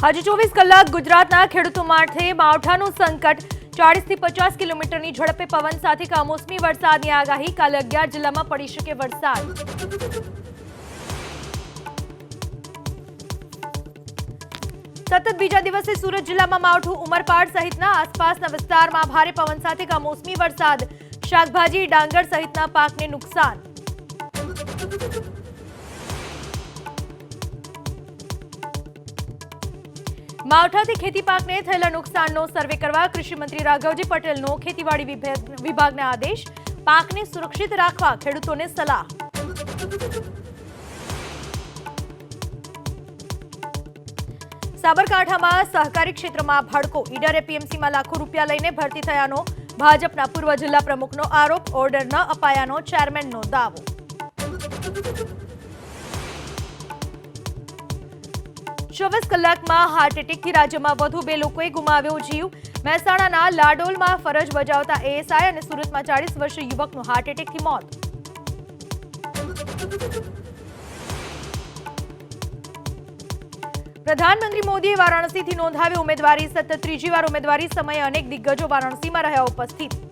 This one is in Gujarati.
આજે 24 કલાક ગુજરાતના ખેડૂતો માટે માવઠાનું સંકટ 40 થી 50 કિલોમીટરની ઝડપે પવન સાથે કમોસમી વરસાદની આગાહી કાલે 11 જિલ્લામાં પડી શકે વરસાદ સતત બીજા દિવસે સુરત જિલ્લામાં માવઠું ઉમરપાડ સહિતના આસપાસના વિસ્તારમાં ભારે પવન સાથે કમોસમી વરસાદ શાકભાજી ડાંગર સહિતના પાકને નુકસાન માવઠાથી ખેતી પાકને થયેલા નુકસાનનો સર્વે કરવા કૃષિ મંત્રી રાઘવજી પટેલનો ખેતીવાડી વિભાગને આદેશ પાકને સુરક્ષિત રાખવા ખેડૂતોને સલાહ સાબરકાંઠામાં સહકારી ક્ષેત્રમાં ભડકો ઈડર એપીએમસીમાં લાખો રૂપિયા લઈને ભરતી થયાનો ભાજપના પૂર્વ જિલ્લા પ્રમુખનો આરોપ ઓર્ડર ન અપાયાનો ચેરમેનનો દાવો 24 કલાકમાં હાર્ટ એટેકથી રાજ્યમાં વધુ 2 લોકોએ ગુમાવ્યો જીવ મહેસાણાના લાડોલમાં ફરજ બજાવતા એએસઆઈ અને સુરતમાં 40 વર્ષીય યુવકનું હાર્ટ એટેકથી મોત પ્રધાનમંત્રી મોદીએ વારાણસીથી નોંધાવી ઉમેદવારી સતત ત્રીજી વાર ઉમેદવારી સમયે અનેક દિગ્ગજો વારાણસીમાં રહ્યા ઉપસ્થિત